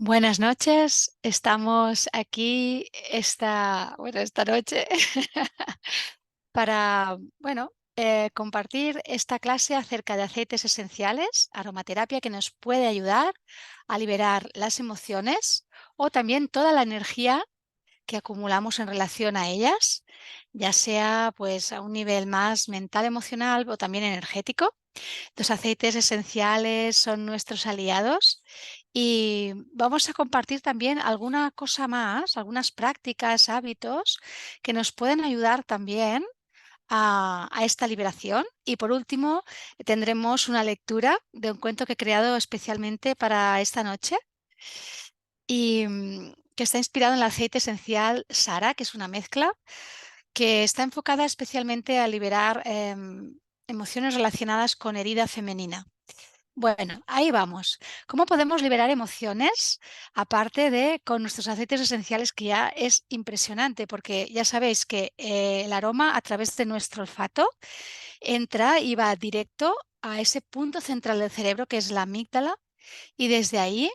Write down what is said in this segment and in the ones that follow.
Buenas noches, estamos aquí esta noche para, compartir esta clase acerca de aceites esenciales, aromaterapia que nos puede ayudar a liberar las emociones o también toda la energía que acumulamos en relación a ellas, ya sea pues a un nivel más mental, emocional o también energético. Los aceites esenciales son nuestros aliados y vamos a compartir también alguna cosa más, algunas prácticas, hábitos que nos pueden ayudar también a esta liberación. Y por último, tendremos una lectura de un cuento que he creado especialmente para esta noche y que está inspirado en el aceite esencial Sara, que es una mezcla que está enfocada especialmente a liberar emociones relacionadas con herida femenina. Bueno, ahí vamos. ¿Cómo podemos liberar emociones? Aparte de con nuestros aceites esenciales, que ya es impresionante, porque ya sabéis que el aroma a través de nuestro olfato entra y va directo a ese punto central del cerebro que es la amígdala, y desde ahí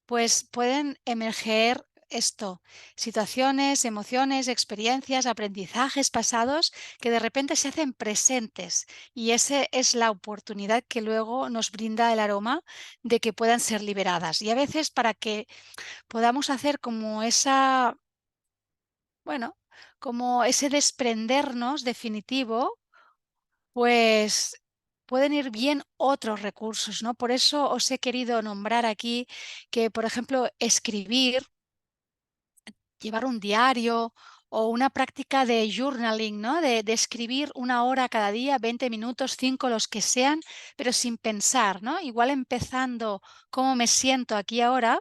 pues pueden emerger situaciones, emociones, experiencias, aprendizajes pasados que de repente se hacen presentes, y esa es la oportunidad que luego nos brinda el aroma de que puedan ser liberadas. Y a veces para que podamos hacer bueno, como ese desprendernos definitivo, pues pueden ir bien otros recursos, ¿no? Por eso os he querido nombrar aquí que, por ejemplo, llevar un diario o una práctica de journaling, ¿no? De escribir 1 hora cada día, 20 minutos, 5, los que sean, pero sin pensar, ¿no? Igual empezando cómo me siento aquí ahora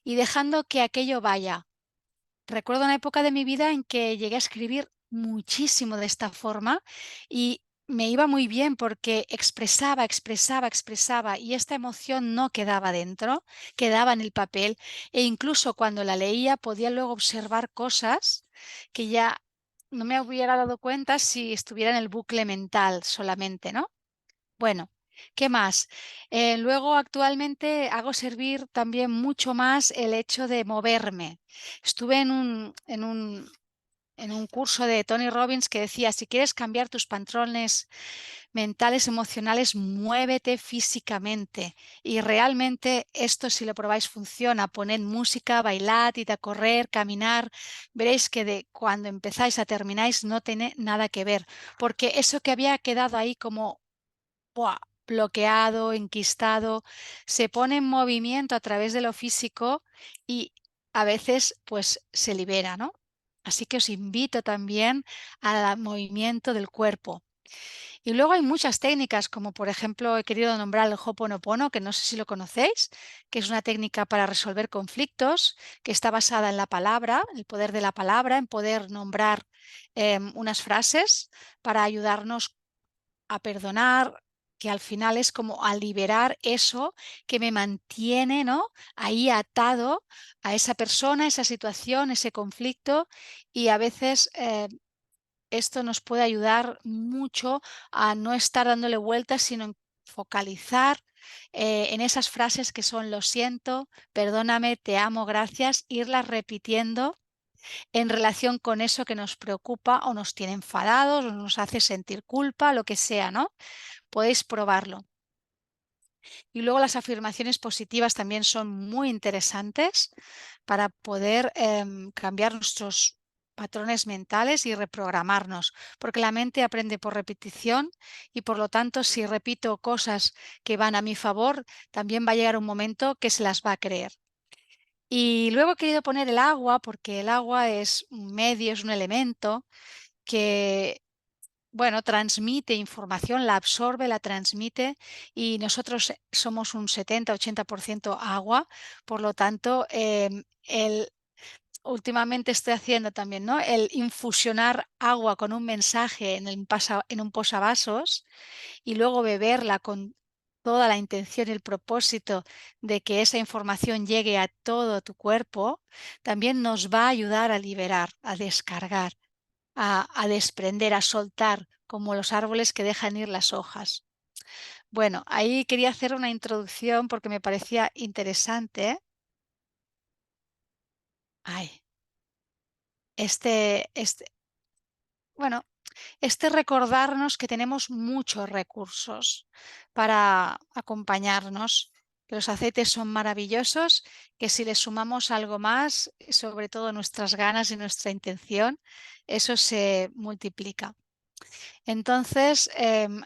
y dejando que aquello vaya. Recuerdo una época de mi vida en que llegué a escribir muchísimo de esta forma y me iba muy bien porque expresaba, y esta emoción no quedaba dentro, quedaba en el papel, e incluso cuando la leía podía luego observar cosas que ya no me hubiera dado cuenta si estuviera en el bucle mental solamente, ¿no? Bueno, ¿qué más? Luego actualmente hago servir también mucho más el hecho de moverme. Estuve en un curso de Tony Robbins que decía: si quieres cambiar tus patrones mentales, emocionales, muévete físicamente. Y realmente esto, si lo probáis, funciona. Poned música, bailad, id a correr, caminar. Veréis que de cuando empezáis a termináis no tiene nada que ver, porque eso que había quedado ahí como ¡buah!, bloqueado, enquistado, se pone en movimiento a través de lo físico y a veces pues se libera, ¿no? Así que os invito también al movimiento del cuerpo. Y luego hay muchas técnicas, como por ejemplo he querido nombrar el Ho'oponopono, que no sé si lo conocéis, que es una técnica para resolver conflictos, que está basada en la palabra, el poder de la palabra, en poder nombrar unas frases para ayudarnos a perdonar, que al final es como a liberar eso que me mantiene, ¿no?, ahí atado a esa persona, esa situación, ese conflicto. Y a veces esto nos puede ayudar mucho a no estar dándole vueltas, sino en focalizar en esas frases que son: lo siento, perdóname, te amo, gracias, irlas repitiendo en relación con eso que nos preocupa o nos tiene enfadados o nos hace sentir culpa, lo que sea, ¿no? Podéis probarlo. Y luego las afirmaciones positivas también son muy interesantes para poder cambiar nuestros patrones mentales y reprogramarnos, porque la mente aprende por repetición, y por lo tanto, si repito cosas que van a mi favor, también va a llegar un momento que se las va a creer. Y luego he querido poner el agua, porque el agua es un medio, es un elemento que, bueno, transmite información, la absorbe, la transmite, y nosotros somos un 70-80% agua. Por lo tanto, últimamente estoy haciendo también, ¿no?, el infusionar agua con un mensaje en un posavasos y luego beberla con toda la intención y el propósito de que esa información llegue a todo tu cuerpo. También nos va a ayudar a liberar, a descargar, a desprender, a soltar, como los árboles que dejan ir las hojas. Bueno, ahí quería hacer una introducción porque me parecía interesante, Ay, este, este, bueno, este recordarnos que tenemos muchos recursos para acompañarnos, que los aceites son maravillosos, que si le sumamos algo más, sobre todo nuestras ganas y nuestra intención, eso se multiplica. Entonces,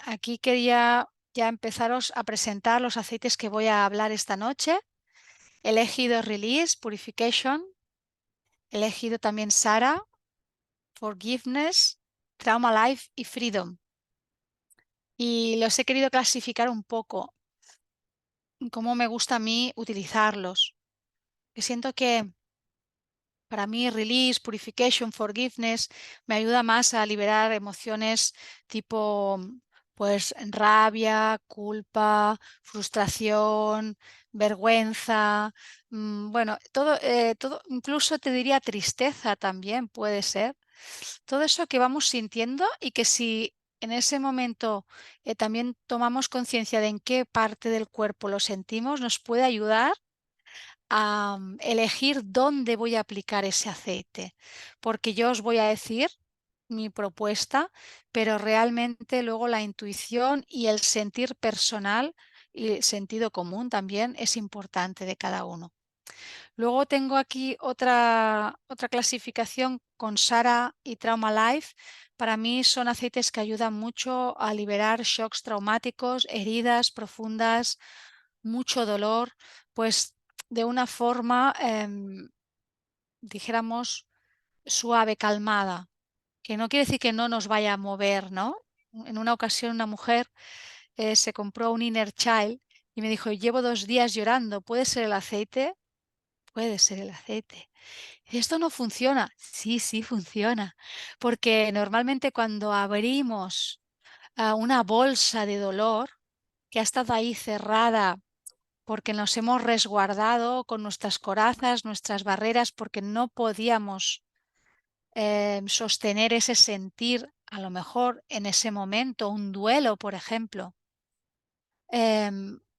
aquí quería ya empezaros a presentar los aceites que voy a hablar esta noche. He elegido Release, Purification, he elegido también Sara, Forgiveness, Trauma Life y Freedom. Y los he querido clasificar un poco, cómo me gusta a mí utilizarlos. Que siento que para mí Release, Purification, Forgiveness me ayuda más a liberar emociones tipo pues rabia, culpa, frustración, vergüenza, bueno, todo, incluso te diría tristeza también puede ser. Todo eso que vamos sintiendo y que si en ese momento también tomamos conciencia de en qué parte del cuerpo lo sentimos, nos puede ayudar a elegir dónde voy a aplicar ese aceite, porque yo os voy a decir mi propuesta, pero realmente luego la intuición y el sentir personal y el sentido común también es importante de cada uno. Luego tengo aquí otra clasificación con Sara y Trauma Life. Para mí son aceites que ayudan mucho a liberar shocks traumáticos, heridas profundas, mucho dolor, pues de una forma, dijéramos, suave, calmada, que no quiere decir que no nos vaya a mover, ¿no? En una ocasión una mujer se compró un Inner Child y me dijo, llevo 2 días llorando, ¿puede ser el aceite? Puede ser el aceite. Y esto no funciona. Sí, sí funciona. Porque normalmente cuando abrimos una bolsa de dolor que ha estado ahí cerrada porque nos hemos resguardado con nuestras corazas, nuestras barreras, porque no podíamos sostener ese sentir, a lo mejor en ese momento, un duelo, por ejemplo.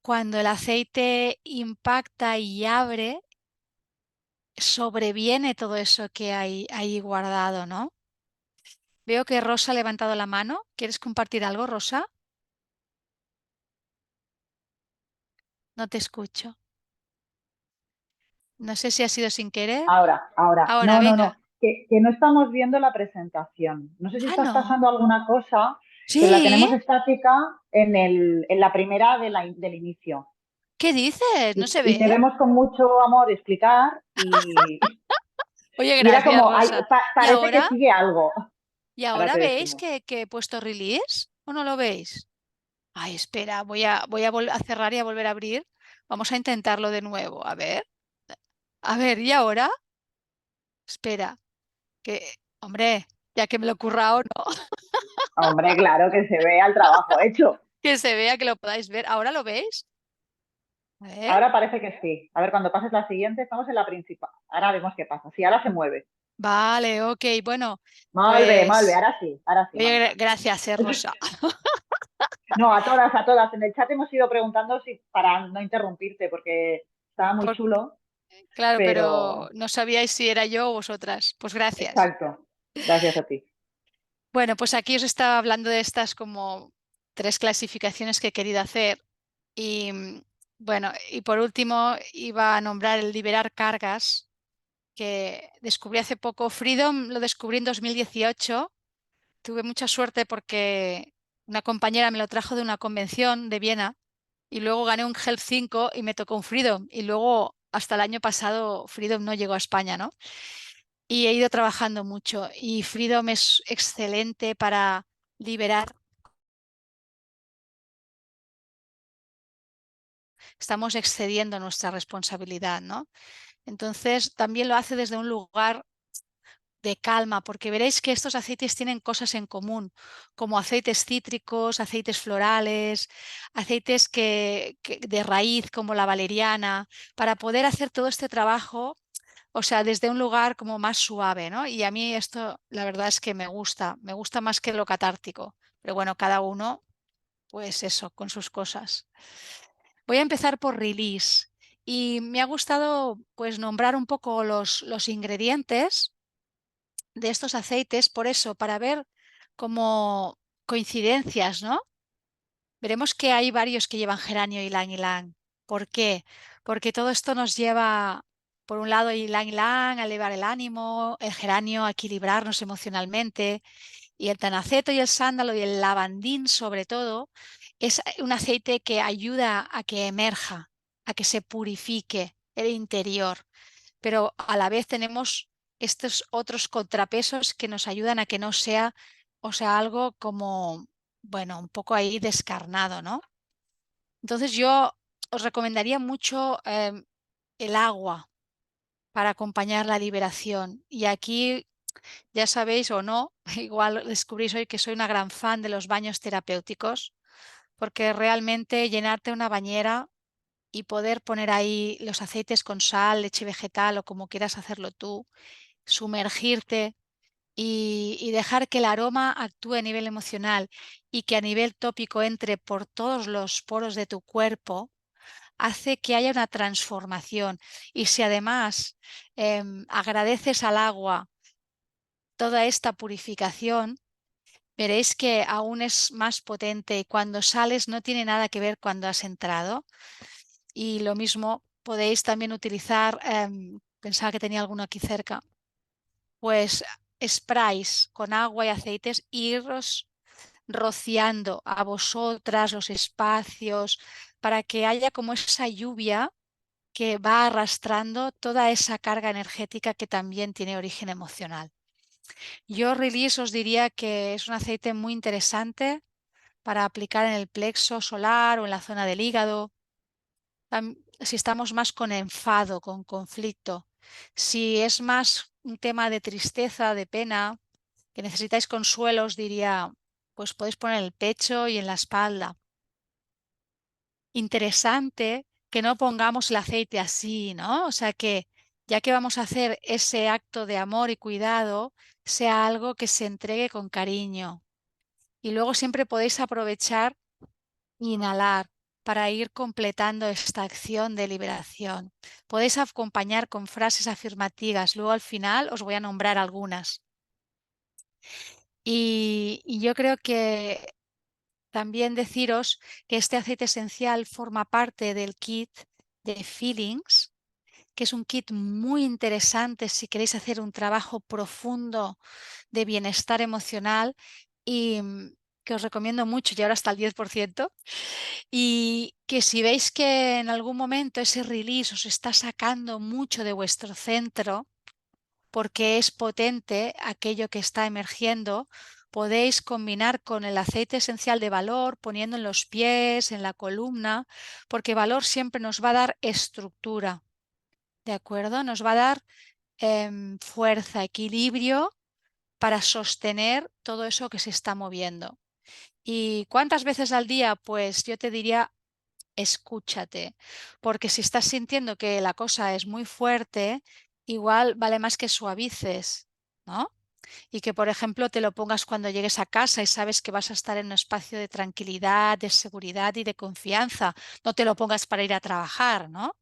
Cuando el aceite impacta y abre, sobreviene todo eso que hay ahí guardado, ¿no? Veo que Rosa ha levantado la mano. ¿Quieres compartir algo, Rosa? No te escucho. No sé si ha sido sin querer. Ahora, ahora. Ahora, No, no, venga. no. Que no estamos viendo la presentación. No sé si Ah, estás no. pasando alguna cosa, que la Sí. tenemos estática en la primera del inicio. ¿Qué dices? ¿No se Y te ve? vemos con mucho amor explicar Oye, y era gracias, como, Rosa. ¿Y parece que ahora? sigue algo. ¿Y Ahora ahora te veis decimos. que he puesto release? ¿O no lo veis? Ay, espera, voy a cerrar y a volver a abrir. Vamos a intentarlo de nuevo. A ver. A ver, ¿y ahora? Espera, que, hombre, ya que me lo he currado, ¿no? Hombre, claro que se vea el trabajo hecho. Que se vea, que lo podáis ver. ¿Ahora lo veis? A ver. Ahora parece que sí. A ver, cuando pases la siguiente, estamos en la principal. Ahora vemos qué pasa. Sí, ahora se mueve. Vale, ok. Bueno, Molt bé, pues, ara sí, oye, Mónica. gracias, Rosa. No, a todas, a todas. En el chat hemos ido preguntando si para no interrumpirte, porque estaba muy Por- chulo, claro, pero pero no sabíais si era yo o vosotras. Pues gracias. exacto. Gracias a ti. Bueno, pues aquí os estaba hablando de estas como 3 clasificaciones que he querido hacer. Y bueno, y por último iba a nombrar el liberar cargas, que descubrí hace poco. Freedom lo descubrí en 2018. Tuve mucha suerte porque una compañera me lo trajo de una convención de Viena y luego gané un Help 5 y me tocó un Freedom. Y luego hasta el año pasado Freedom no llegó a España, ¿no? Y he ido trabajando mucho y Freedom es excelente para liberar. Estamos excediendo nuestra responsabilidad, ¿no? Entonces también lo hace desde un lugar de calma, porque veréis que estos aceites tienen cosas en común, como aceites cítricos, aceites florales, aceites de raíz como la valeriana, para poder hacer todo este trabajo, o sea, desde un lugar como más suave, ¿no? Y a mí esto, la verdad es que me gusta más que lo catártico, pero bueno, cada uno, pues eso, con sus cosas. Voy a empezar por release. Y me ha gustado pues nombrar un poco los ingredientes de estos aceites, por eso, para ver como coincidencias, ¿no? Veremos que hay varios que llevan geranio y ylang ylang. ¿Por qué? Porque todo esto nos lleva, por un lado, ylang ylang a elevar el ánimo, el geranio a equilibrarnos emocionalmente, y el tanaceto y el sándalo y el lavandín, sobre todo, es un aceite que ayuda a que emerja, a que se purifique el interior. Pero a la vez tenemos estos otros contrapesos que nos ayudan a que no sea, o sea, algo como, bueno, un poco ahí descarnado, ¿no? Entonces yo os recomendaría mucho el agua para acompañar la liberación. Y aquí ya sabéis o no, igual descubrís hoy que soy una gran fan de los baños terapéuticos, porque realmente llenarte una bañera y poder poner ahí los aceites con sal, leche vegetal o como quieras hacerlo tú, sumergirte y dejar que el aroma actúe a nivel emocional y que a nivel tópico entre por todos los poros de tu cuerpo, hace que haya una transformación. Y si además agradeces al agua toda esta purificación, veréis que aún es más potente. Cuando sales no tiene nada que ver cuando has entrado. Y lo mismo podéis también utilizar, pensaba que tenía alguno aquí cerca, pues sprays con agua y aceites, y iros rociando a vosotras los espacios para que haya como esa lluvia que va arrastrando toda esa carga energética que también tiene origen emocional. Yo Release os diría que es un aceite muy interesante para aplicar en el plexo solar o en la zona del hígado. Si estamos más con enfado, con conflicto. Si es más un tema de tristeza, de pena, que necesitáis consuelos, diría, pues podéis poner en el pecho y en la espalda. Interesante que no pongamos el aceite así, ¿no? O sea que ya que vamos a hacer ese acto de amor y cuidado, sea algo que se entregue con cariño. Y luego siempre podéis aprovechar e inhalar para ir completando esta acción de liberación. Podéis acompañar con frases afirmativas. Luego al final os voy a nombrar algunas. Y yo creo que también deciros que este aceite esencial forma parte del kit de Feelings, que es un kit muy interesante si queréis hacer un trabajo profundo de bienestar emocional y que os recomiendo mucho, y ahora hasta el 10%, y que si veis que en algún momento ese release os está sacando mucho de vuestro centro, porque es potente aquello que está emergiendo, podéis combinar con el aceite esencial de valor, poniendo en los pies, en la columna, porque valor siempre nos va a dar estructura, ¿de acuerdo? Nos va a dar fuerza, equilibrio para sostener todo eso que se está moviendo. ¿Y cuántas veces al día? Pues yo te diría, escúchate, porque si estás sintiendo que la cosa es muy fuerte, igual vale más que suavices, ¿no? Y que, por ejemplo, te lo pongas cuando llegues a casa y sabes que vas a estar en un espacio de tranquilidad, de seguridad y de confianza. No te lo pongas para ir a trabajar, ¿no?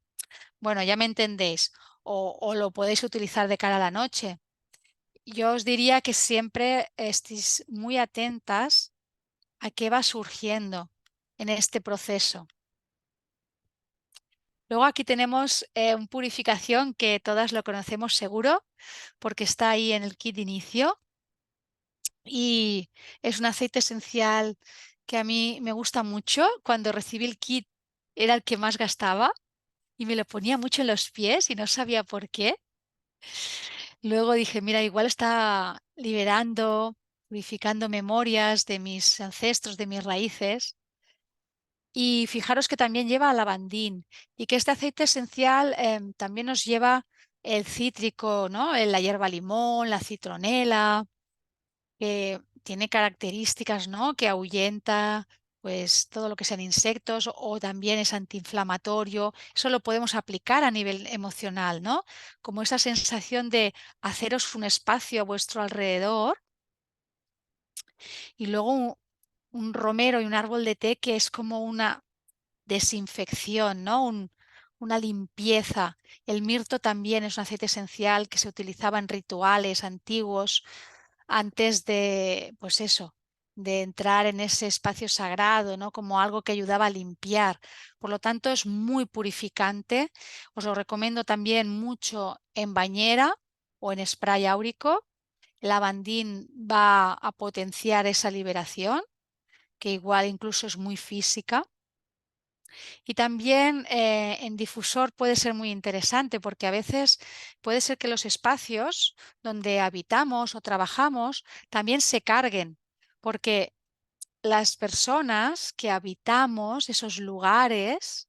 Bueno, ya me entendéis. O lo podéis utilizar de cara a la noche. Yo os diría que siempre estéis muy atentas a qué va surgiendo en este proceso. Luego aquí tenemos un purificación que todas lo conocemos seguro porque está ahí en el kit de inicio y es un aceite esencial que a mí me gusta mucho. Cuando recibí el kit era el que más gastaba y me lo ponía mucho en los pies y no sabía por qué. Luego dije, mira, igual está liberando, purificando memorias de mis ancestros, de mis raíces. Y fijaros que también lleva lavandín y que este aceite esencial también nos lleva el cítrico, ¿no? La hierba limón, la citronela, que tiene características, ¿no? Que ahuyenta pues todo lo que sean insectos o también es antiinflamatorio. Eso lo podemos aplicar a nivel emocional, ¿no? Como esa sensación de haceros un espacio a vuestro alrededor y luego un romero y un árbol de té que es como una desinfección, ¿no? una limpieza. El mirto también es un aceite esencial que se utilizaba en rituales antiguos antes de, pues eso, de entrar en ese espacio sagrado, ¿no? Como algo que ayudaba a limpiar. Por lo tanto, es muy purificante. Os lo recomiendo también mucho en bañera o en spray áurico. El lavandín va a potenciar esa liberación, que igual incluso es muy física. Y también en difusor puede ser muy interesante porque a veces puede ser que los espacios donde habitamos o trabajamos también se carguen, porque las personas que habitamos esos lugares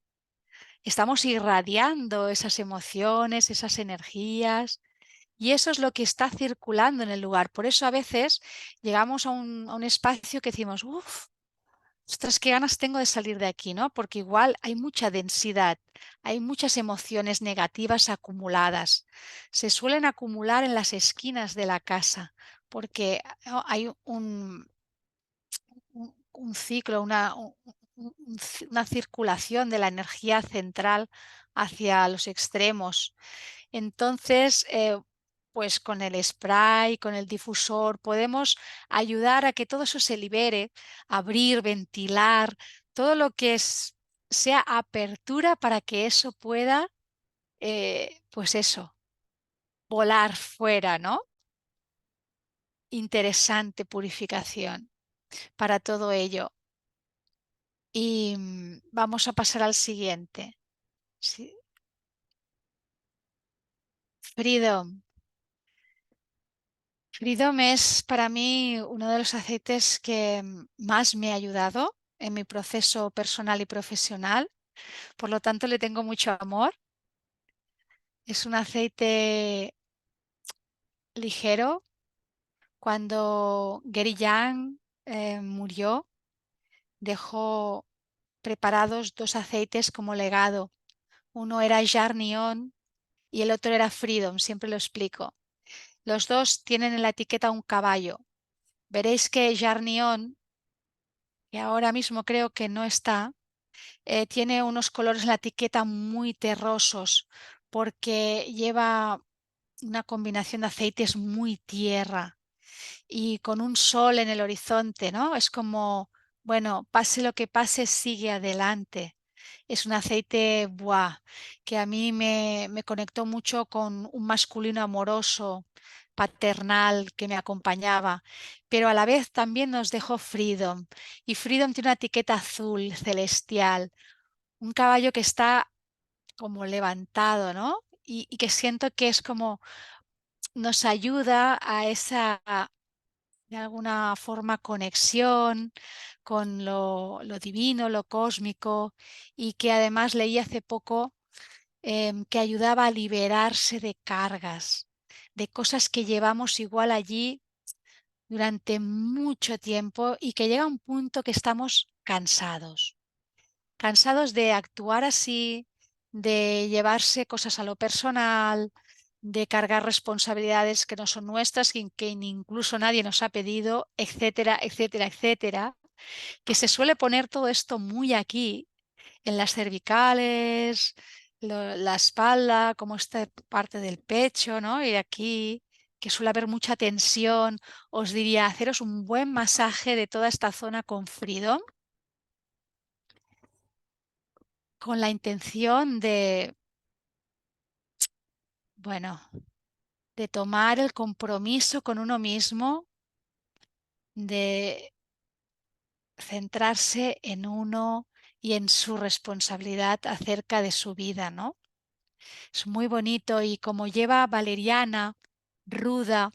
estamos irradiando esas emociones, esas energías. Y eso es lo que está circulando en el lugar. Por eso a veces llegamos a un espacio que decimos, uff, ostras, qué ganas tengo de salir de aquí, ¿no? Porque igual hay mucha densidad, hay muchas emociones negativas acumuladas. Se suelen acumular en las esquinas de la casa porque hay un ciclo, una circulación de la energía central hacia los extremos. Entonces, pues con el spray, con el difusor, podemos ayudar a que todo eso se libere, abrir, ventilar, todo lo que sea apertura para que eso pueda, pues eso, volar fuera, ¿no? Interesante purificación para todo ello. Y vamos a pasar al siguiente. Sí. Freedom. Freedom es para mí uno de los aceites que más me ha ayudado en mi proceso personal y profesional. Por lo tanto, le tengo mucho amor. Es un aceite ligero. Cuando Gary Young murió, dejó preparados dos aceites como legado. Uno era Jarnion y el otro era Freedom, siempre lo explico. Los dos tienen en la etiqueta un caballo. Veréis que Jarnion, que ahora mismo creo que no está, tiene unos colores en la etiqueta muy terrosos porque lleva una combinación de aceites muy tierra y con un sol en el horizonte, ¿no? Es como, bueno, pase lo que pase, sigue adelante. Es un aceite, buah, que a mí me conectó mucho con un masculino amoroso, paternal, que me acompañaba, pero a la vez también nos dejó Freedom. Y Freedom tiene una etiqueta azul, celestial, un caballo que está como levantado, ¿no? Y que siento que es como nos ayuda a esa, de alguna forma, conexión con lo divino, lo cósmico, y que además leí hace poco que ayudaba a liberarse de cargas, de cosas que llevamos igual allí durante mucho tiempo y que llega un punto que estamos cansados de actuar así, de llevarse cosas a lo personal, de cargar responsabilidades que no son nuestras, que incluso nadie nos ha pedido, etcétera, etcétera, etcétera, que se suele poner todo esto muy aquí, en las cervicales, la espalda, como esta parte del pecho, ¿no? Y aquí, que suele haber mucha tensión, os diría, haceros un buen masaje de toda esta zona con Freedom, con la intención de, bueno, de tomar el compromiso con uno mismo, de centrarse en uno y en su responsabilidad acerca de su vida, ¿no? Es muy bonito y como lleva valeriana, ruda,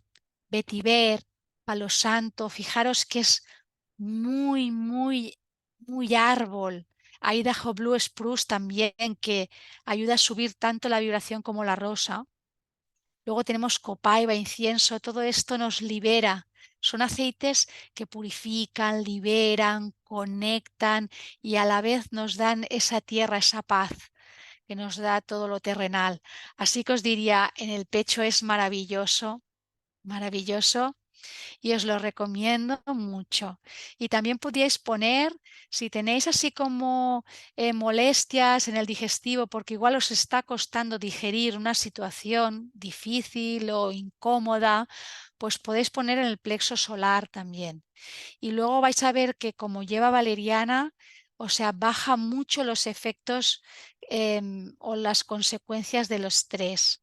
vetiver, palo santo, fijaros que es muy, muy, muy árbol. Idaho Blue Spruce también, que ayuda a subir tanto la vibración como la rosa. Luego tenemos copaiba, incienso, todo esto nos libera. Son aceites que purifican, liberan, conectan y a la vez nos dan esa tierra, esa paz que nos da todo lo terrenal. Así que os diría, en el pecho es maravilloso, maravilloso. y os lo recomiendo mucho. Y también podíais poner, si tenéis así como molestias en el digestivo, porque igual os está costando digerir una situación difícil o incómoda, pues podéis poner en el plexo solar también. Y luego vais a ver que como lleva valeriana, o sea, baja mucho los efectos o las consecuencias del estrés,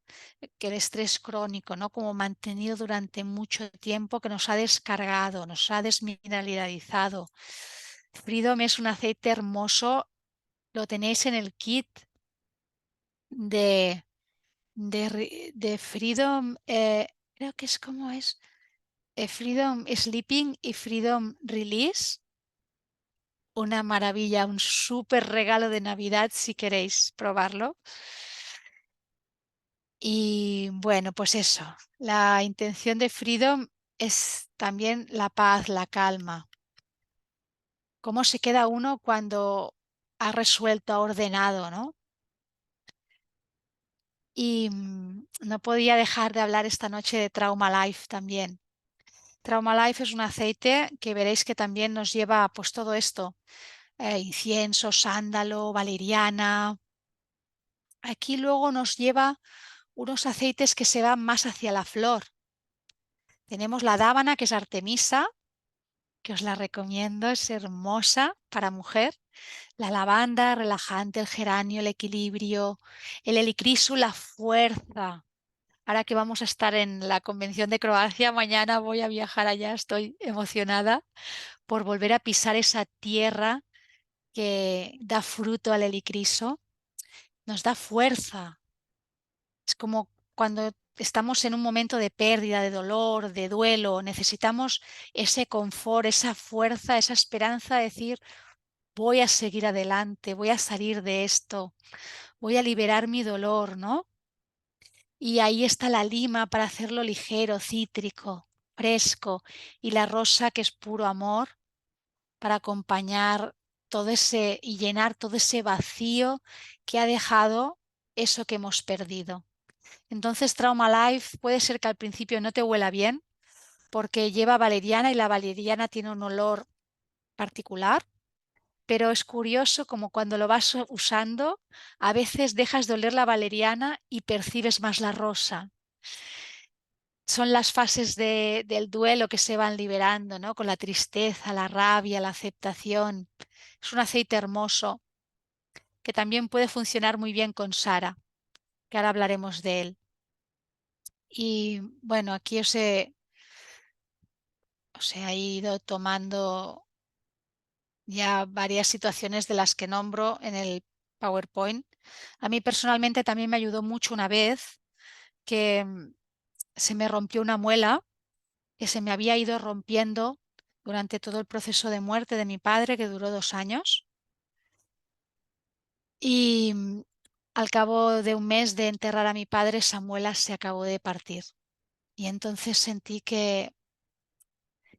que el estrés crónico, ¿no? Como mantenido durante mucho tiempo, que nos ha descargado, nos ha desmineralizado. Freedom es un aceite hermoso, lo tenéis en el kit de, de Freedom, creo que es como es, Freedom Sleeping y Freedom Release. Una maravilla, un súper regalo de Navidad si queréis probarlo. Y bueno, pues eso, la intención de Freedom es también la paz, la calma. ¿Cómo se queda uno cuando ha resuelto, ha ordenado, ¿no? Y no podía dejar de hablar esta noche de Trauma Life también. Trauma Life es un aceite que veréis que también nos lleva pues todo esto, incienso, sándalo, valeriana. Aquí luego nos lleva unos aceites que se van más hacia la flor. Tenemos la dábana, que es Artemisa, que os la recomiendo, es hermosa para mujer. La lavanda, relajante, el geranio, el equilibrio, el helicrisum, la fuerza. Ahora que vamos a estar en la convención de Croacia, mañana voy a viajar allá, estoy emocionada por volver a pisar esa tierra que da fruto al helicriso. Nos da fuerza. Es como cuando estamos en un momento de pérdida, de dolor, de duelo, necesitamos ese confort, esa fuerza, esa esperanza de decir, voy a seguir adelante, voy a salir de esto, voy a liberar mi dolor, ¿no? Y ahí está la lima para hacerlo ligero, cítrico, fresco, y la rosa, que es puro amor, para acompañar todo ese y llenar todo ese vacío que ha dejado eso que hemos perdido. Entonces, Trauma Life puede ser que al principio no te huela bien porque lleva valeriana y la valeriana tiene un olor particular, pero es curioso como cuando lo vas usando, a veces dejas de oler la valeriana y percibes más la rosa. Son las fases del duelo que se van liberando, ¿no? Con la tristeza, la rabia, la aceptación. Es un aceite hermoso que también puede funcionar muy bien con Sara, que ahora hablaremos de él. Y bueno, aquí os he ido tomando ya varias situaciones de las que nombro en el PowerPoint. A mí personalmente también me ayudó mucho una vez que se me rompió una muela que se me había ido rompiendo durante todo el proceso de muerte de mi padre, que duró 2 años. Y al cabo de un mes de enterrar a mi padre, esa muela se acabó de partir. Y entonces sentí que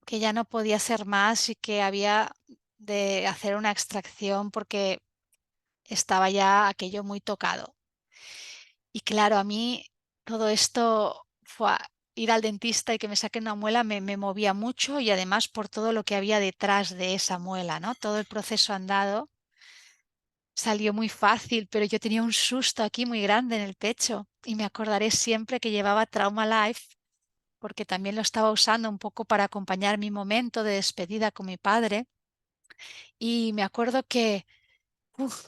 ya no podía hacer más y que había de hacer una extracción porque estaba ya aquello muy tocado. Y claro, a mí todo esto fue ir al dentista y que me saquen una muela me movía mucho y además por todo lo que había detrás de esa muela, ¿no? Todo el proceso andado salió muy fácil, pero yo tenía un susto aquí muy grande en el pecho y me acordaré siempre que llevaba Trauma Life porque también lo estaba usando un poco para acompañar mi momento de despedida con mi padre. Y me acuerdo que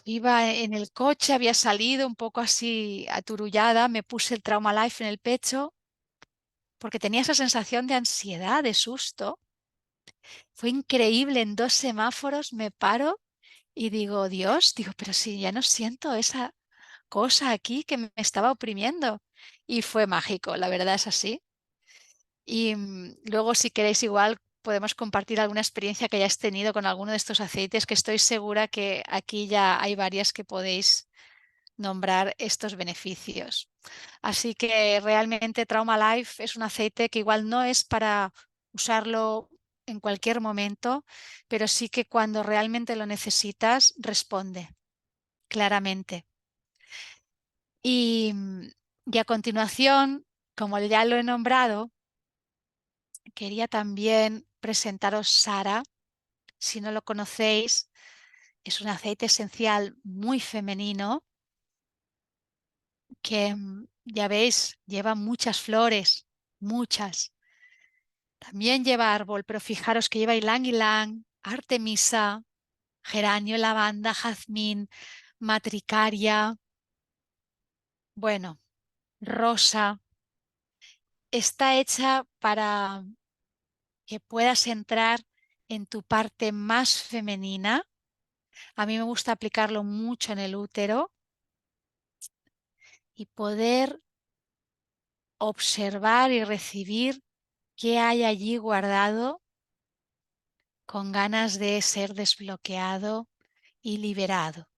iba en el coche, había salido un poco así aturullada, me puse el Trauma Life en el pecho porque tenía esa sensación de ansiedad, de susto. Fue increíble, en 2 semáforos me paro y digo, Dios, digo, pero si ya no siento esa cosa aquí que me estaba oprimiendo. Y fue mágico, la verdad es así. Y luego, si queréis, igual podemos compartir alguna experiencia que hayáis tenido con alguno de estos aceites, que estoy segura que aquí ya hay varias que podéis nombrar estos beneficios. Así que realmente Trauma Life es un aceite que igual no es para usarlo en cualquier momento, pero sí que cuando realmente lo necesitas, responde claramente. Y, y a continuación, como ya lo he nombrado, quería también presentaros Sara. Si no lo conocéis, es un aceite esencial muy femenino que, ya veis, lleva muchas flores, muchas. También lleva árbol, pero fijaros que lleva ylang ylang, artemisa, geranio, lavanda, jazmín, matricaria, bueno, rosa. Está hecha para que puedas entrar en tu parte más femenina. A mí me gusta aplicarlo mucho en el útero y poder observar y recibir qué hay allí guardado con ganas de ser desbloqueado y liberado.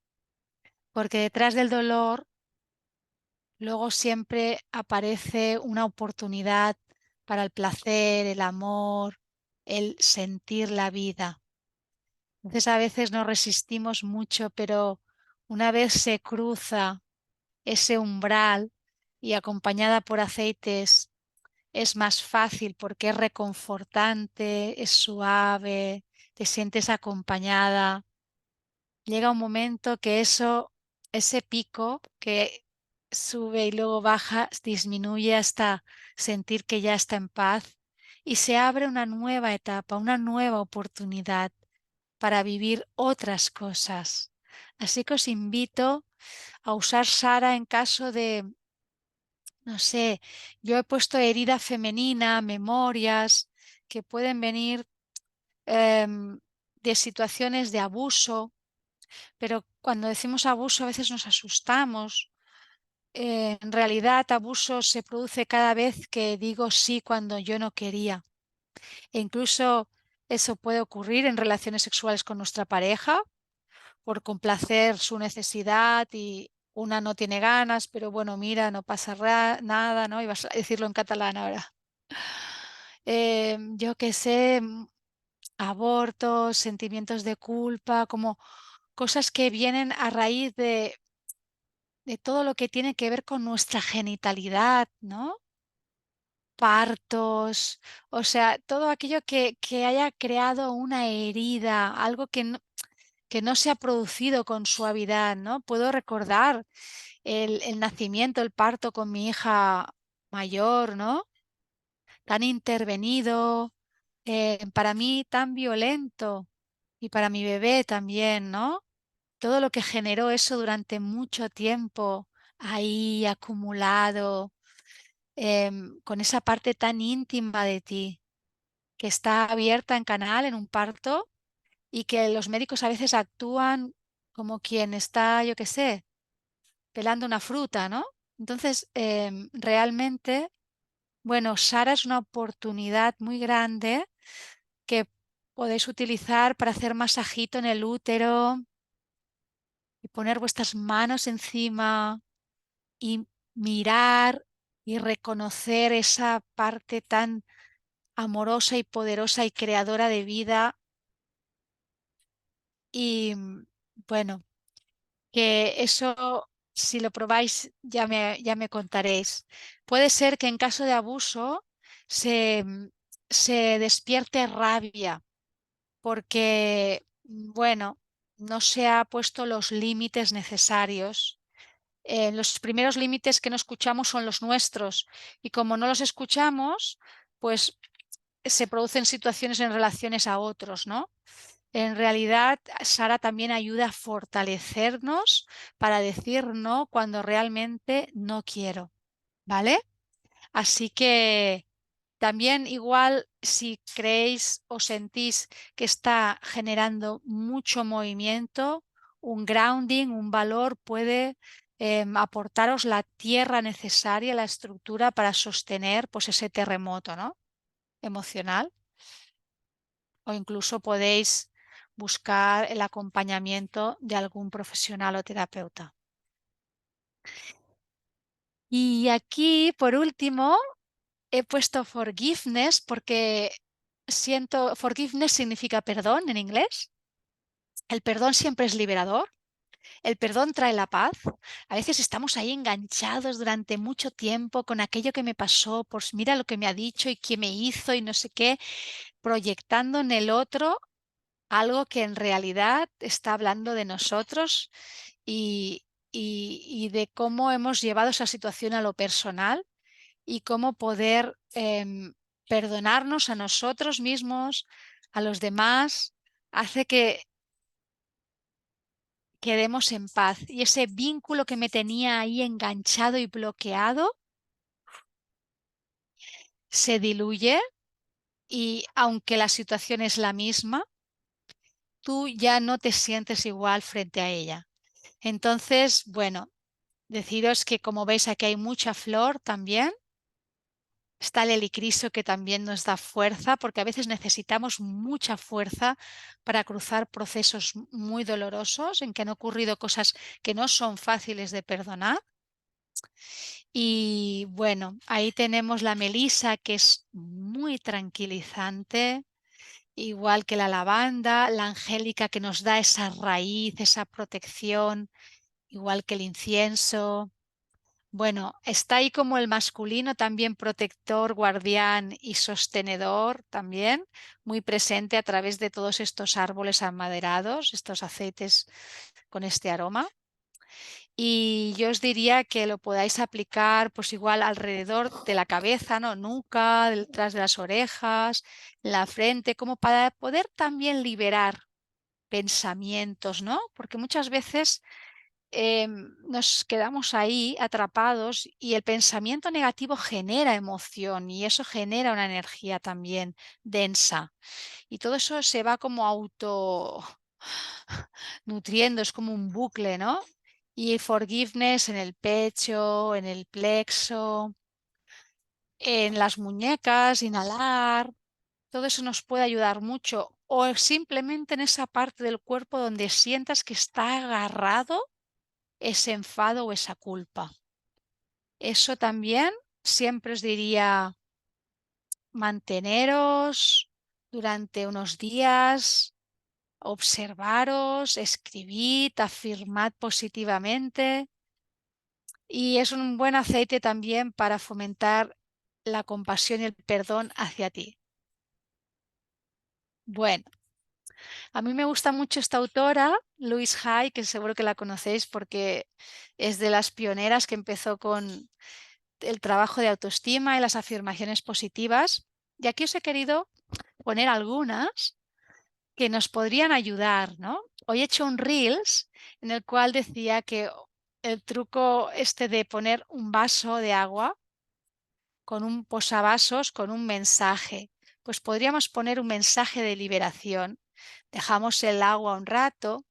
Porque detrás del dolor luego siempre aparece una oportunidad para el placer, el amor, el sentir la vida. Entonces a veces nos resistimos mucho, pero una vez se cruza ese umbral y acompañada por aceites es más fácil porque es reconfortante, es suave, te sientes acompañada. Llega un momento que ese pico que sube y luego baja, disminuye hasta sentir que ya está en paz y se abre una nueva etapa, una nueva oportunidad para vivir otras cosas. Así que os invito a usar Sara en caso de, no sé, yo he puesto herida femenina, memorias que pueden venir de situaciones de abuso, pero cuando decimos abuso a veces nos asustamos. En realidad, abuso se produce cada vez que digo sí cuando yo no quería. E incluso eso puede ocurrir en relaciones sexuales con nuestra pareja por complacer su necesidad y una no tiene ganas, pero bueno, mira, no pasa nada, ¿no? Ibas a decirlo en catalán ahora. Yo qué sé, abortos, sentimientos de culpa, como cosas que vienen a raíz de todo lo que tiene que ver con nuestra genitalidad, ¿no? Partos, o sea, todo aquello que haya creado una herida, algo que no se ha producido con suavidad, ¿no? Puedo recordar el nacimiento, el parto con mi hija mayor, ¿no? Tan intervenido, para mí tan violento y para mi bebé también, ¿no? Todo lo que generó eso durante mucho tiempo ahí acumulado, con esa parte tan íntima de ti que está abierta en canal en un parto y que los médicos a veces actúan como quien está, yo qué sé, pelando una fruta, ¿no? Entonces, realmente, bueno, Sara es una oportunidad muy grande que podéis utilizar para hacer masajito en el útero y poner vuestras manos encima y mirar y reconocer esa parte tan amorosa y poderosa y creadora de vida. Y bueno, que eso, si lo probáis, ya me contaréis. Puede ser que en caso de abuso se, se despierte rabia porque, bueno, no se ha puesto los límites necesarios. Los primeros límites que no escuchamos son los nuestros y como no los escuchamos, pues se producen situaciones en relaciones a otros, ¿no? En realidad, Sara también ayuda a fortalecernos para decir no cuando realmente no quiero, ¿vale? Así que también igual si creéis o sentís que está generando mucho movimiento, un grounding, un valor puede aportaros la tierra necesaria, la estructura para sostener pues ese terremoto, ¿no? Emocional. O incluso podéis buscar el acompañamiento de algún profesional o terapeuta. Y aquí, por último, he puesto forgiveness porque forgiveness significa perdón en inglés. El perdón siempre es liberador El perdón trae la paz. A veces estamos ahí enganchados durante mucho tiempo con aquello que me pasó, pues mira lo que me ha dicho y qué me hizo y no sé qué, proyectando en el otro algo que en realidad está hablando de nosotros y, y de cómo hemos llevado esa situación a lo personal y cómo poder perdonarnos a nosotros mismos, a los demás, hace que quedemos en paz. Y ese vínculo que me tenía ahí enganchado y bloqueado se diluye y aunque la situación es la misma, tú ya no te sientes igual frente a ella. Entonces, bueno, deciros que como veis aquí hay mucha flor también. Está el helicriso que también nos da fuerza, porque a veces necesitamos mucha fuerza para cruzar procesos muy dolorosos en que han ocurrido cosas que no son fáciles de perdonar. Y bueno, ahí tenemos la melisa, que es muy tranquilizante, igual que la lavanda, la angélica que nos da esa raíz, esa protección, igual que el incienso. Bueno, está ahí como el masculino también protector, guardián y sostenedor también, muy presente a través de todos estos árboles amaderados, estos aceites con este aroma. Y yo os diría que lo podáis aplicar pues igual alrededor de la cabeza, ¿no? Nuca, detrás de las orejas, la frente, como para poder también liberar pensamientos, ¿no? Porque muchas veces nos quedamos ahí atrapados y el pensamiento negativo genera emoción y eso genera una energía también densa. Y todo eso se va como auto nutriendo, es como un bucle, ¿no? Y forgiveness en el pecho, en el plexo, en las muñecas, inhalar, todo eso nos puede ayudar mucho. O simplemente en esa parte del cuerpo donde sientas que está agarrado ese enfado o esa culpa. Eso también siempre os diría manteneros durante unos días, observaros, escribid, afirmad positivamente y es un buen aceite también para fomentar la compasión y el perdón hacia ti. Bueno, a mí me gusta mucho esta autora, Louise Hay, que seguro que la conocéis porque es de las pioneras que empezó con el trabajo de autoestima y las afirmaciones positivas. Y aquí os he querido poner algunas que nos podrían ayudar, ¿no? Hoy he hecho un Reels en el cual decía que el truco este de poner un vaso de agua con un posavasos con un mensaje. Pues podríamos poner un mensaje de liberación. Dejamos el agua un rato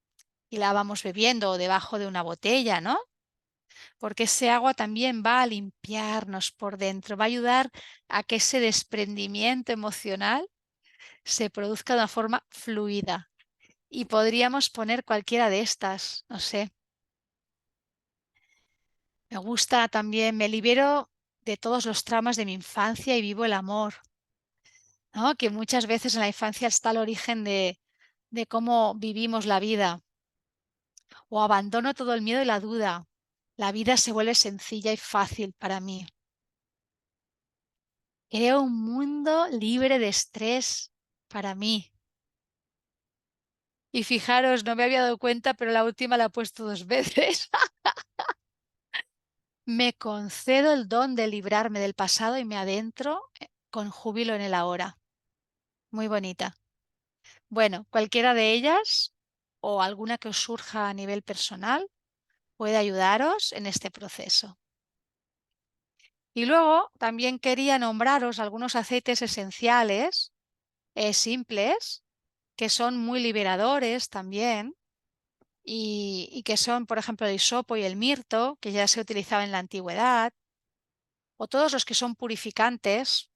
y la vamos bebiendo o debajo de una botella, ¿no? Porque ese agua también va a limpiarnos por dentro, va a ayudar a que ese desprendimiento emocional se produzca de una forma fluida. Y podríamos poner cualquiera de estas, no sé. Me gusta también, me libero de todos los traumas de mi infancia y vivo el amor, ¿no? Que muchas veces en la infancia está el origen de cómo vivimos la vida. O abandono todo el miedo y la duda. La vida se vuelve sencilla y fácil para mí. Creo un mundo libre de estrés para mí. Y fijaros, no me había dado cuenta, pero la última la he puesto 2 veces. Me concedo el don de librarme del pasado y me adentro con júbilo en el ahora. Muy bonita. Bueno, cualquiera de ellas o alguna que os surja a nivel personal puede ayudaros en este proceso. Y luego también quería nombraros algunos aceites esenciales, simples, que son muy liberadores también y que son, por ejemplo, el hisopo y el mirto, que ya se utilizaba en la antigüedad, o todos los que son purificantes,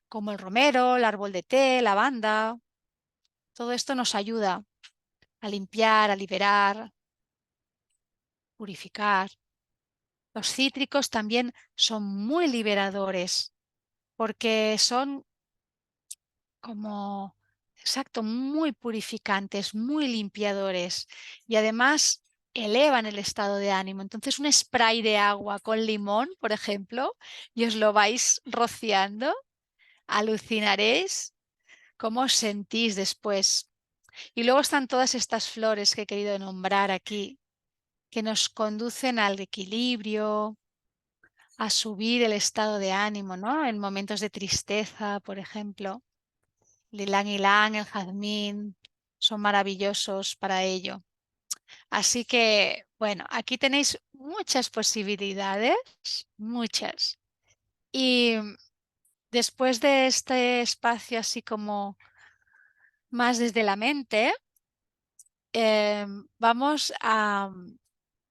como el romero, el árbol de té, lavanda. Todo esto nos ayuda a limpiar, a liberar, purificar. Los cítricos también son muy liberadores porque son como, exacto, muy purificantes, muy limpiadores y además elevan el estado de ánimo. Entonces, un spray de agua con limón, por ejemplo, y os lo vais rociando, alucinaréis cómo os sentís después. Y luego están todas estas flores que he querido nombrar aquí, que nos conducen al equilibrio, a subir el estado de ánimo, ¿no? En momentos de tristeza, por ejemplo. El ylang ylang, el jazmín, son maravillosos para ello. Así que, bueno, aquí tenéis muchas posibilidades, muchas. Y después de este espacio así como más desde la mente, vamos a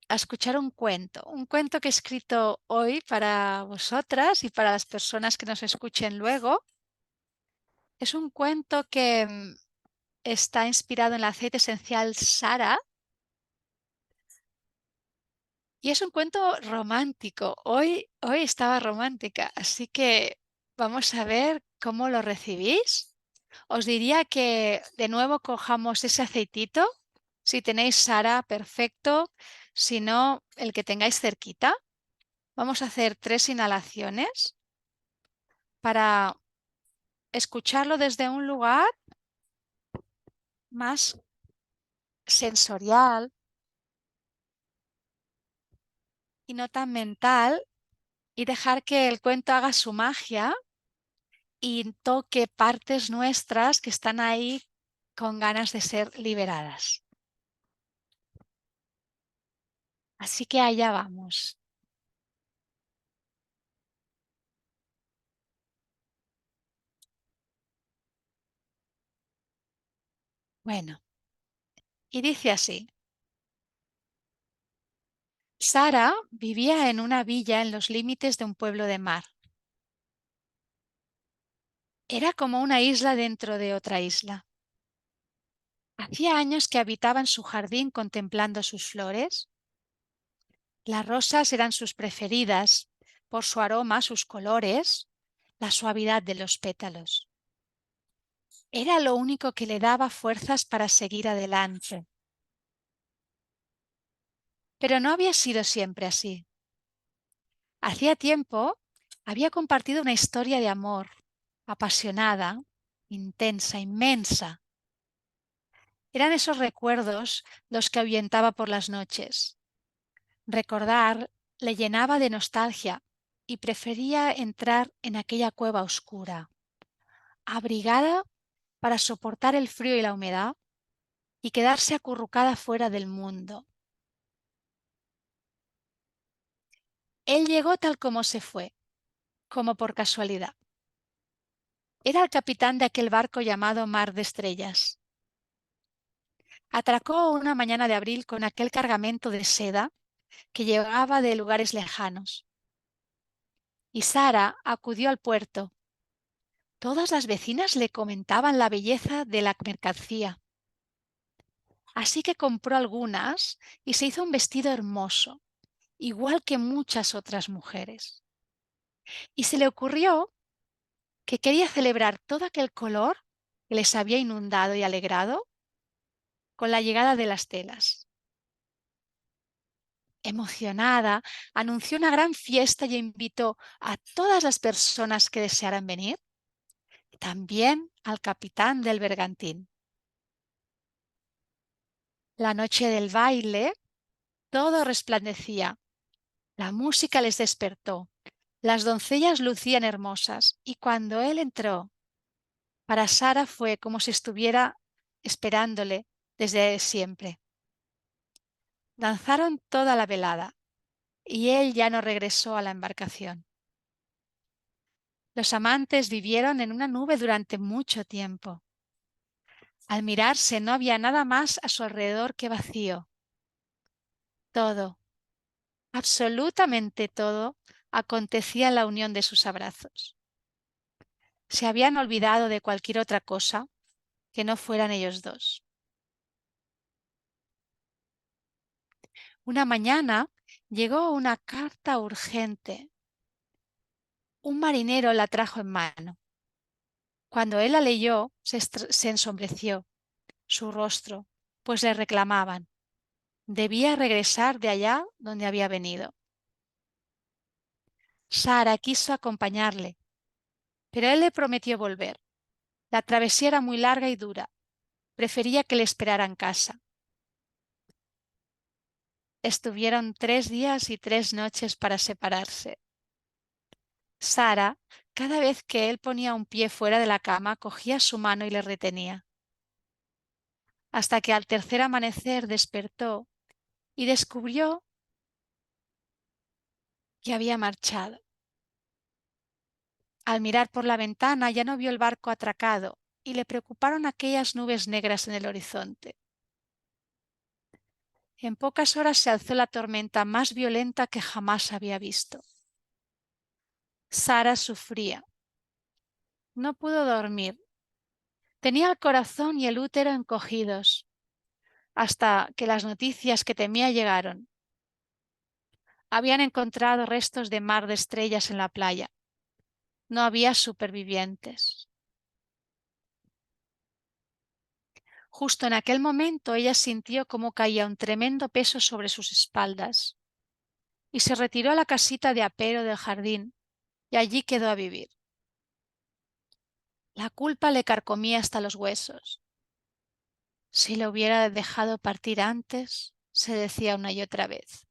escuchar un cuento que he escrito hoy para vosotras y para las personas que nos escuchen luego. Es un cuento que está inspirado en el aceite esencial Sara y es un cuento romántico. Hoy estaba romántica, así que vamos a ver cómo lo recibís. Os diría que de nuevo cojamos ese aceitito. Si tenéis Sara, perfecto. Si no, el que tengáis cerquita. Vamos a hacer 3 inhalaciones para escucharlo desde un lugar más sensorial y no tan mental y dejar que el cuento haga su magia y toque partes nuestras que están ahí con ganas de ser liberadas. Así que allá vamos. Bueno, y dice así. Sara vivía en una villa en los límites de un pueblo de mar. Era como una isla dentro de otra isla. Hacía años que habitaba en su jardín contemplando sus flores. Las rosas eran sus preferidas por su aroma, sus colores, la suavidad de los pétalos. Era lo único que le daba fuerzas para seguir adelante. Pero no había sido siempre así. Hacía tiempo había compartido una historia de amor apasionada, intensa, inmensa. Eran esos recuerdos los que ahuyentaba por las noches. Recordar le llenaba de nostalgia y prefería entrar en aquella cueva oscura, abrigada para soportar el frío y la humedad y quedarse acurrucada fuera del mundo. Él llegó tal como se fue, como por casualidad. Era el capitán de aquel barco llamado Mar de Estrellas. Atracó una mañana de abril con aquel cargamento de seda que llegaba de lugares lejanos. Y Sara acudió al puerto. Todas las vecinas le comentaban la belleza de la mercancía. Así que compró algunas y se hizo un vestido hermoso, igual que muchas otras mujeres. Y se le ocurrió que quería celebrar todo aquel color que les había inundado y alegrado con la llegada de las telas. Emocionada, anunció una gran fiesta y invitó a todas las personas que desearan venir, también al capitán del bergantín. La noche del baile, todo resplandecía. La música les despertó. Las doncellas lucían hermosas y cuando él entró, para Sara fue como si estuviera esperándole desde siempre. Danzaron toda la velada y él ya no regresó a la embarcación. Los amantes vivieron en una nube durante mucho tiempo. Al mirarse no había nada más a su alrededor que vacío. Todo, absolutamente todo, acontecía en la unión de sus abrazos. Se habían olvidado de cualquier otra cosa que no fueran ellos dos. Una mañana llegó una carta urgente. Un marinero la trajo en mano. Cuando él la leyó, se ensombreció su rostro, pues le reclamaban. Debía regresar de allá donde había venido. Sara quiso acompañarle, pero él le prometió volver. La travesía era muy larga y dura. Prefería que le esperara en casa. Estuvieron 3 días y 3 noches para separarse. Sara, cada vez que él ponía un pie fuera de la cama, cogía su mano y le retenía. Hasta que al tercer amanecer despertó y descubrió que había marchado. Al mirar por la ventana ya no vio el barco atracado y le preocuparon aquellas nubes negras en el horizonte. En pocas horas se alzó la tormenta más violenta que jamás había visto. Sara sufría. No pudo dormir. Tenía el corazón y el útero encogidos, hasta que las noticias que temía llegaron. Habían encontrado restos de mar de estrellas en la playa. No había supervivientes. Justo en aquel momento ella sintió cómo caía un tremendo peso sobre sus espaldas y se retiró a la casita de apero del jardín y allí quedó a vivir. La culpa le carcomía hasta los huesos. Si lo hubiera dejado partir antes, se decía una y otra vez.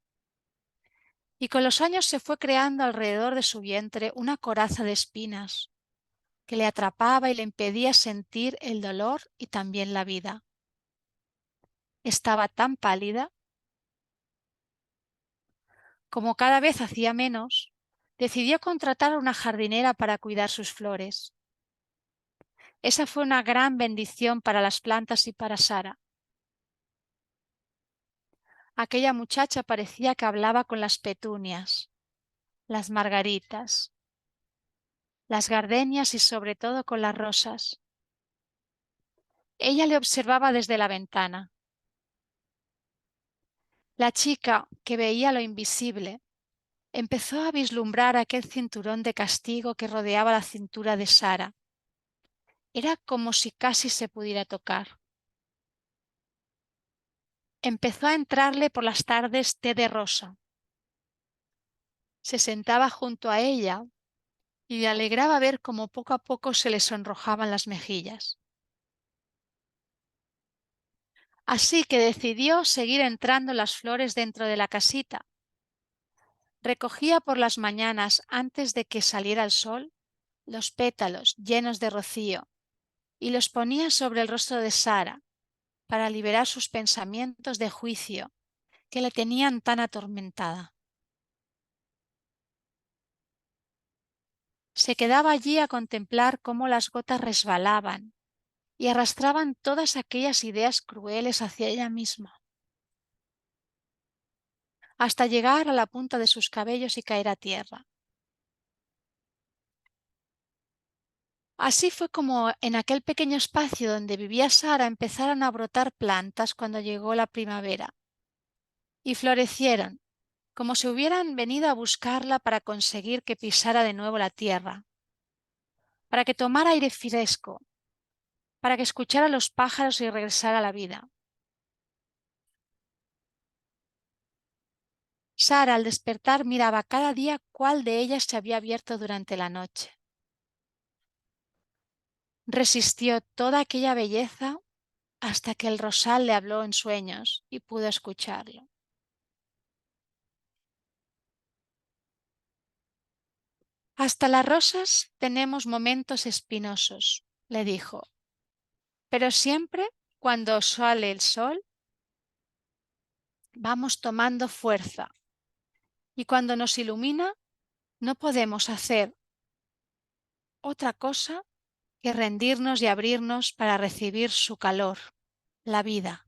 Y con los años se fue creando alrededor de su vientre una coraza de espinas que le atrapaba y le impedía sentir el dolor y también la vida. Estaba tan pálida. Como cada vez hacía menos, decidió contratar a una jardinera para cuidar sus flores. Esa fue una gran bendición para las plantas y para Sara. Aquella muchacha parecía que hablaba con las petunias, las margaritas, las gardenias y sobre todo con las rosas. Ella le observaba desde la ventana. La chica, que veía lo invisible, empezó a vislumbrar aquel cinturón de castigo que rodeaba la cintura de Sara. Era como si casi se pudiera tocar. Empezó a entrarle por las tardes té de rosa. Se sentaba junto a ella y le alegraba ver cómo poco a poco se le sonrojaban las mejillas. Así que decidió seguir entrando las flores dentro de la casita. Recogía por las mañanas, antes de que saliera el sol, los pétalos llenos de rocío y los ponía sobre el rostro de Sara para liberar sus pensamientos de juicio que le tenían tan atormentada. Se quedaba allí a contemplar cómo las gotas resbalaban y arrastraban todas aquellas ideas crueles hacia ella misma, hasta llegar a la punta de sus cabellos y caer a tierra. Así fue como en aquel pequeño espacio donde vivía Sara empezaron a brotar plantas cuando llegó la primavera, y florecieron, como si hubieran venido a buscarla para conseguir que pisara de nuevo la tierra, para que tomara aire fresco, para que escuchara a los pájaros y regresara a la vida. Sara, al despertar, miraba cada día cuál de ellas se había abierto durante la noche. Resistió toda aquella belleza hasta que el rosal le habló en sueños y pudo escucharlo. Hasta las rosas tenemos momentos espinosos, le dijo, pero siempre cuando sale el sol vamos tomando fuerza y cuando nos ilumina no podemos hacer otra cosa que rendirnos y abrirnos para recibir su calor, la vida.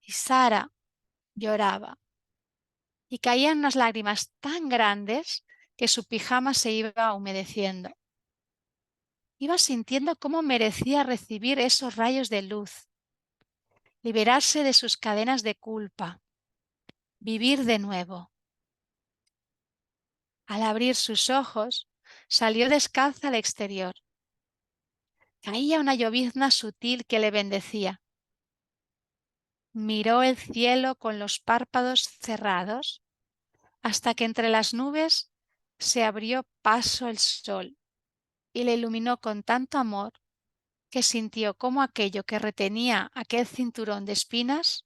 Y Sara lloraba y caían unas lágrimas tan grandes que su pijama se iba humedeciendo. Iba sintiendo cómo merecía recibir esos rayos de luz, liberarse de sus cadenas de culpa, vivir de nuevo. Al abrir sus ojos, salió descalza al exterior. Caía una llovizna sutil que le bendecía. Miró el cielo con los párpados cerrados hasta que entre las nubes se abrió paso el sol y le iluminó con tanto amor que sintió como aquello que retenía aquel cinturón de espinas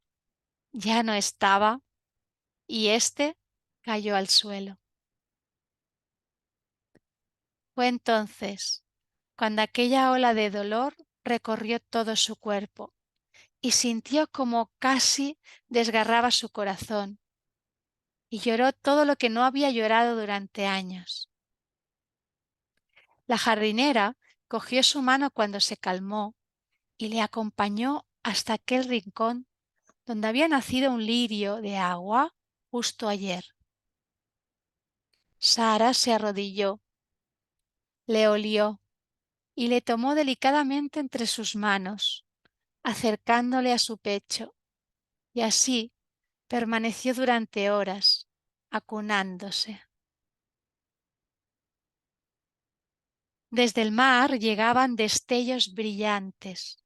ya no estaba y éste cayó al suelo. Fue entonces cuando aquella ola de dolor recorrió todo su cuerpo y sintió como casi desgarraba su corazón y lloró todo lo que no había llorado durante años. La jardinera cogió su mano cuando se calmó y le acompañó hasta aquel rincón donde había nacido un lirio de agua justo ayer. Sara se arrodilló, le olió y le tomó delicadamente entre sus manos, acercándole a su pecho, y así permaneció durante horas, acunándose. Desde el mar llegaban destellos brillantes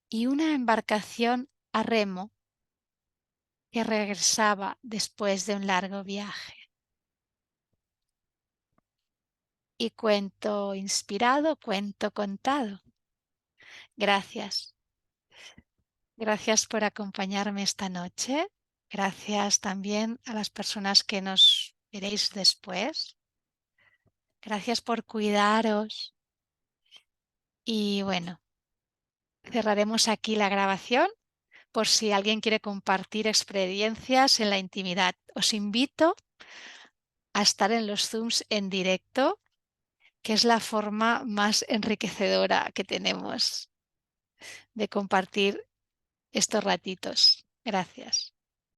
y una embarcación a remo que regresaba después de un largo viaje. Y cuento inspirado, cuento contado. Gracias. Gracias por acompañarme esta noche. Gracias también a las personas que nos veréis después. Gracias por cuidaros. Y bueno, cerraremos aquí la grabación por si alguien quiere compartir experiencias en la intimidad. Os invito a estar en los Zooms en directo, que es la forma más enriquecedora que tenemos de compartir estos ratitos. Gracias.